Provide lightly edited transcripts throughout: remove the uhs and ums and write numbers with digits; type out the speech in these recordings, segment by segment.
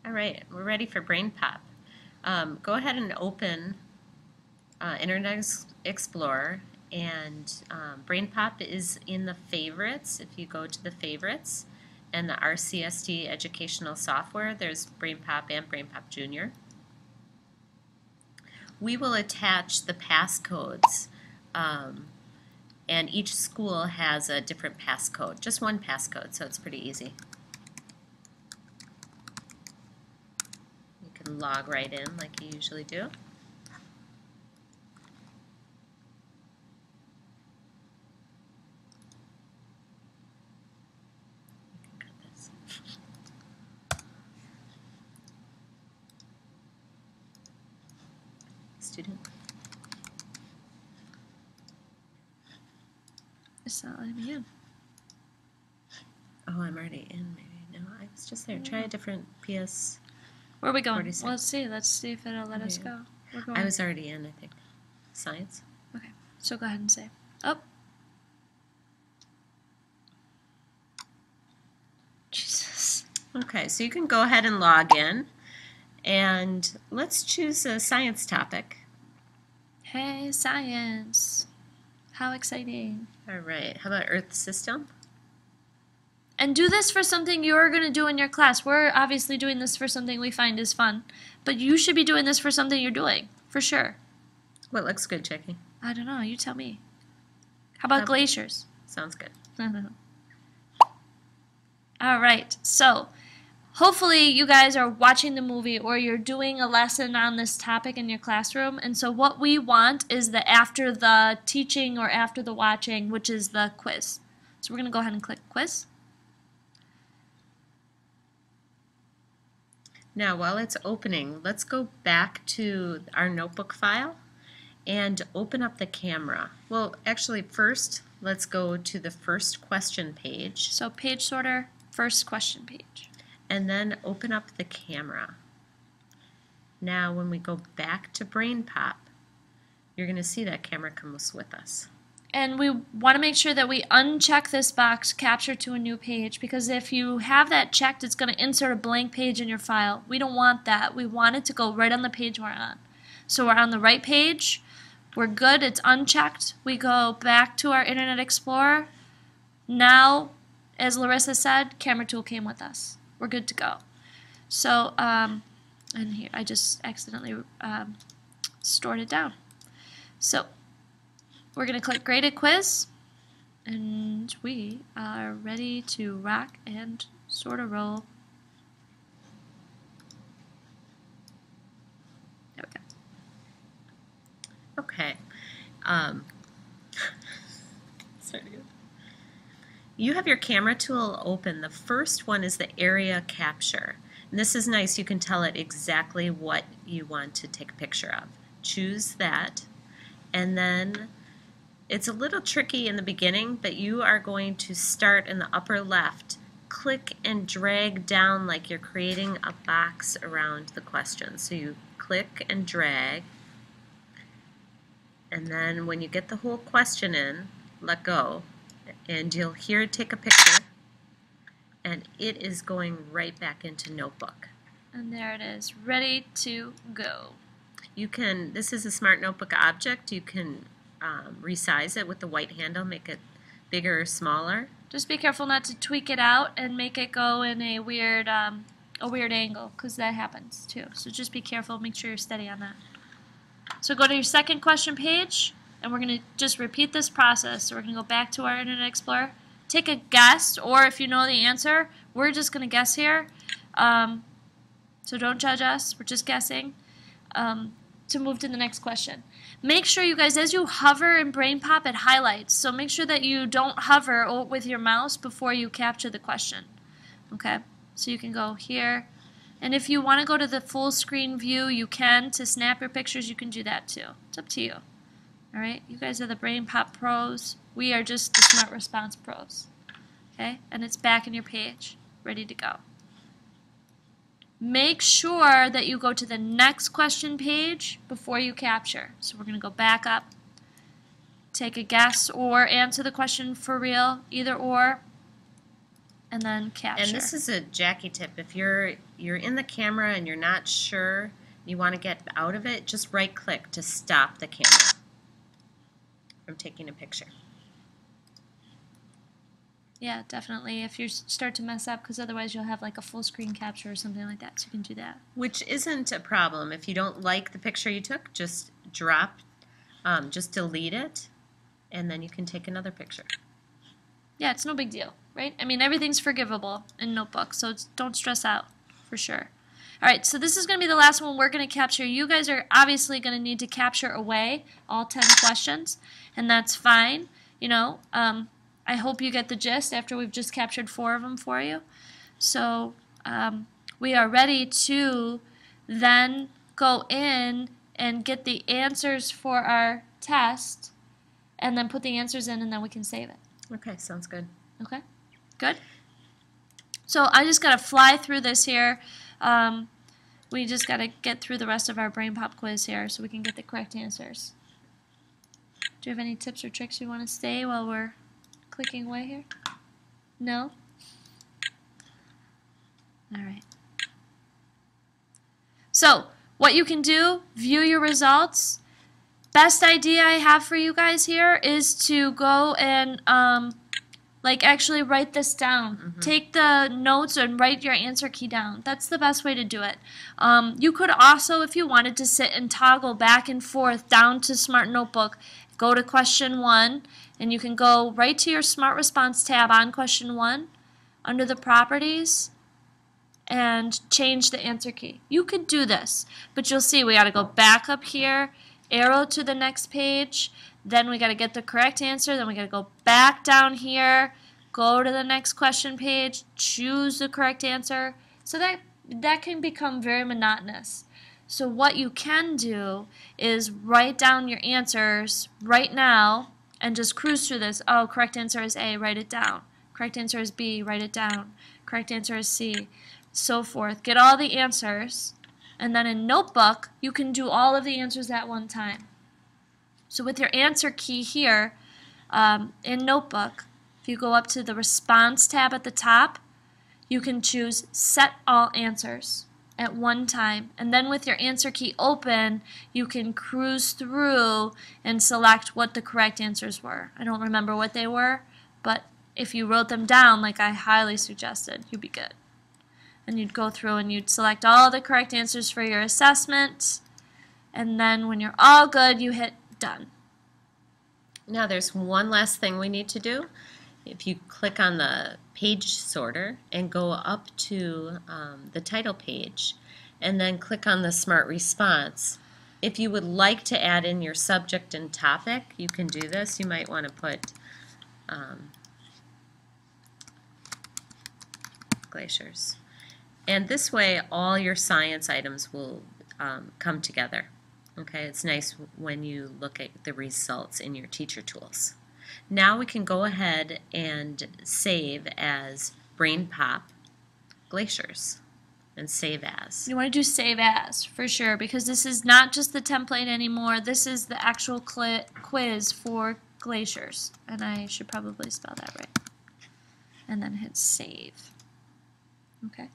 All right, we're ready for BrainPop. Go ahead and open Internet Explorer, and BrainPop is in the favorites. If you go to the favorites and the RCST educational software, there's BrainPop and BrainPop Junior. We will attach the passcodes, and each school has a different passcode, just one passcode, so it's pretty easy. You can log right in like you usually do. Student. It's not letting me in. Oh, I'm already in. Maybe no, I was just there. Try a different PS. Where are we going? 46. Well, let's see. Let's see if it'll let us go. We're going. I was already in, I think. Science. Okay, so go ahead and say. Oh. Jesus. Okay, so you can go ahead and log in, and let's choose a science topic. Hey, science. How exciting. All right, how about Earth system? And do this for something you're going to do in your class. We're obviously doing this for something we find is fun, but you should be doing this for something you're doing, for sure. What looks good, Jackie? I don't know, you tell me. How about glaciers? Sounds good. All right, so hopefully you guys are watching the movie or you're doing a lesson on this topic in your classroom, and so what we want is the after the teaching or after the watching, which is the quiz. So we're going to go ahead and click quiz. Now, while it's opening, let's go back to our notebook file and open up the camera. Well, actually, first, let's go to the first question page. So page sorter, first question page. And then open up the camera. Now, when we go back to BrainPop, you're going to see that camera comes with us. And we want to make sure that we uncheck this box, capture to a new page, because if you have that checked, it's going to insert a blank page in your file. We don't want that. We want it to go right on the page we're on. So we're on the right page. We're good. It's unchecked. We go back to our Internet Explorer. Now, as Larissa said, camera tool came with us. We're good to go. So, and here, I just accidentally stored it down. So, we're going to click Graded Quiz, and we are ready to rock and sort of roll. There we go. Okay. You have your camera tool open. The first one is the area capture. And this is nice. You can tell it exactly what you want to take a picture of. Choose that, and then it's a little tricky in the beginning, but you are going to start in the upper left. Click and drag down like you're creating a box around the question. So you click and drag, and then when you get the whole question in, let go, and you'll hear it take a picture, and it is going right back into Notebook. And there it is, ready to go. You can, this is a Smart Notebook object. You can resize it with the white handle, make it bigger or smaller. Just be careful not to tweak it out and make it go in a weird angle, because that happens too. So just be careful, make sure you're steady on that. So go to your second question page, and we're going to just repeat this process. So we're going to go back to our Internet Explorer, take a guess, or if you know the answer, we're just going to guess here. So don't judge us, we're just guessing. To move to the next question. Make sure you guys, as you hover in BrainPop, it highlights. So make sure that you don't hover with your mouse before you capture the question. Okay, so you can go here. And if you want to go to the full screen view, you can. To snap your pictures, you can do that too. It's up to you. All right, you guys are the BrainPop pros. We are just the Smart Response pros. Okay, and it's back in your page, ready to go. Make sure that you go to the next question page before you capture. So we're going to go back up, take a guess, or answer the question for real, either or. and then capture. And this is a Jackie tip. If you're in the camera and you're not sure, you want to get out of it, just right click to stop the camera from taking a picture. Yeah, definitely. If you start to mess up, because otherwise you'll have like a full screen capture or something like that, so you can do that. Which isn't a problem. If you don't like the picture you took, just just delete it, and then you can take another picture. Yeah, it's no big deal, right? I mean, everything's forgivable in Notebook, so don't stress out, for sure. All right, so this is going to be the last one we're going to capture. You guys are obviously going to need to capture away all 10 questions, and that's fine. You know, I hope you get the gist after we've just captured 4 of them for you. So we are ready to then go in and get the answers for our test, and then put the answers in, and then we can save it. Okay, sounds good. Okay, good. So I just got to fly through this here. We just got to get through the rest of our Brain Pop quiz here so we can get the correct answers. Do you have any tips or tricks you want to say while we're clicking away here? No? All right. So what you can do, view your results. Best idea I have for you guys here is to go and like actually write this down. Take the notes and write your answer key down. That's the best way to do it. You could also, if you wanted to sit and toggle back and forth down to Smart Notebook, go to question 1, and you can go right to your Smart Response tab on question 1 under the properties and change the answer key. You could do this, but you'll see we got to go back up here, arrow to the next page, then we got to get the correct answer, then we got to go back down here, go to the next question page, choose the correct answer. So that can become very monotonous. So what you can do is write down your answers right now and just cruise through this. Oh, correct answer is A, write it down. Correct answer is B, write it down. Correct answer is C, so forth. Get all the answers, and then in Notebook, you can do all of the answers at one time. So with your answer key here, in Notebook, if you go up to the Response tab at the top, you can choose Set All Answers at one time. And then with your answer key open, you can cruise through and select what the correct answers were. I don't remember what they were, but if you wrote them down like I highly suggested, you'd be good. And you'd go through and you'd select all the correct answers for your assessment. And then when you're all good, you hit Done. Now there's one last thing we need to do. If you click on the page sorter and go up to the title page and then click on the Smart Response, if you would like to add in your subject and topic, you can do this. You might want to put glaciers. And this way all your science items will come together. Okay, it's nice when you look at the results in your teacher tools. Now we can go ahead and save as Brain Pop Glaciers and save as. You want to do save as for sure, because this is not just the template anymore. This is the actual quiz for glaciers, and I should probably spell that right. And then hit save. Okay.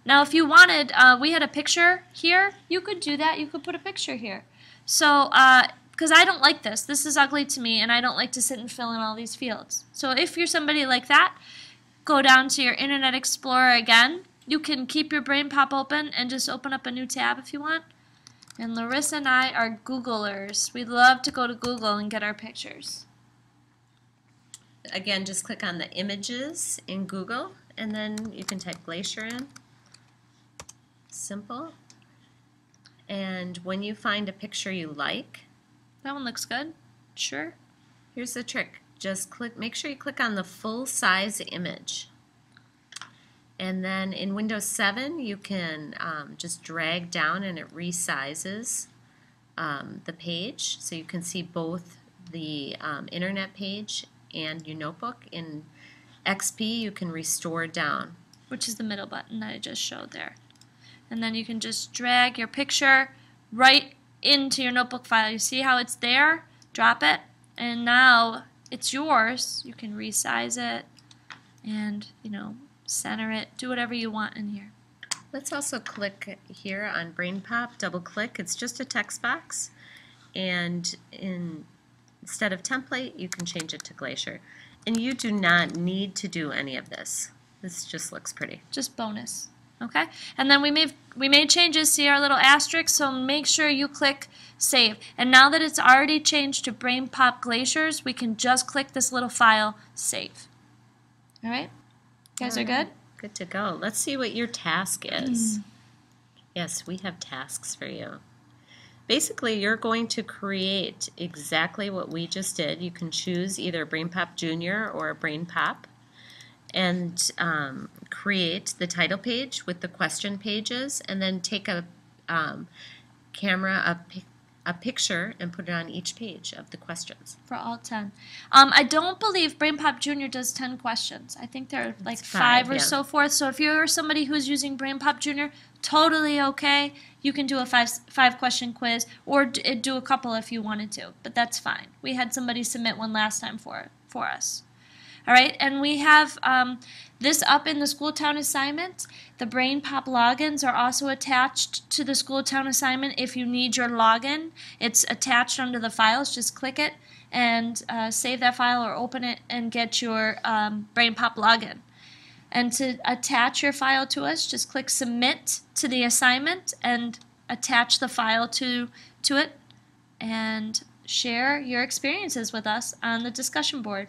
Now if you wanted, we had a picture here, you could do that. You could put a picture here. So, because I don't like this. This is ugly to me, and I don't like to sit and fill in all these fields. So if you're somebody like that, go down to your Internet Explorer again. You can keep your Brain Pop open and just open up a new tab if you want. And Larissa and I are Googlers. We love to go to Google and get our pictures. Again, just click on the images in Google, and then you can type glacier in. Simple. And when you find a picture you like, That one looks good. Sure. here's the trick. Just make sure you click on the full size image. And then in Windows 7 you can just drag down and it resizes the page, so you can see both the internet page and your notebook. In XP you can restore down, Which is the middle button that I just showed there. And then you can just drag your picture right into your notebook file. You see how it's there? Drop it, and now it's yours. You can resize it and, you know, center it, do whatever you want in here. Let's also click here on BrainPop, double click. It's just a text box, and instead of template, you can change it to Glacier. And you do not need to do any of this. This just looks pretty. Just bonus. Okay? And then we made changes, see our little asterisk, so make sure you click Save. And now that it's already changed to BrainPop Glaciers, we can just click this little file, Save. All right? You guys are good? Good to go. Let's see what your task is. Yes, we have tasks for you. Basically, you're going to create exactly what we just did. You can choose either BrainPop Junior or BrainPop and create the title page with the question pages, and then take a a picture and put it on each page of the questions. For all 10. I don't believe BrainPop Junior does 10 questions. I think there are like five or so forth. So if you're somebody who's using BrainPop Junior, totally okay. You can do a five question quiz, or do a couple if you wanted to, but that's fine. We had somebody submit one last time for us. All right, and we have this up in the School Town assignment. The BrainPop logins are also attached to the School Town assignment. If you need your login, it's attached under the files. Just click it and save that file or open it and get your BrainPop login. And to attach your file to us, just click Submit to the assignment and attach the file to it and share your experiences with us on the discussion board.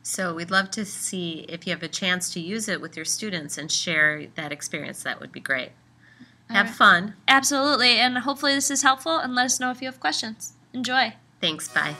So we'd love to see if you have a chance to use it with your students and share that experience. That would be great. Have fun. Absolutely, and hopefully this is helpful, and let us know if you have questions. Enjoy. Thanks. Bye.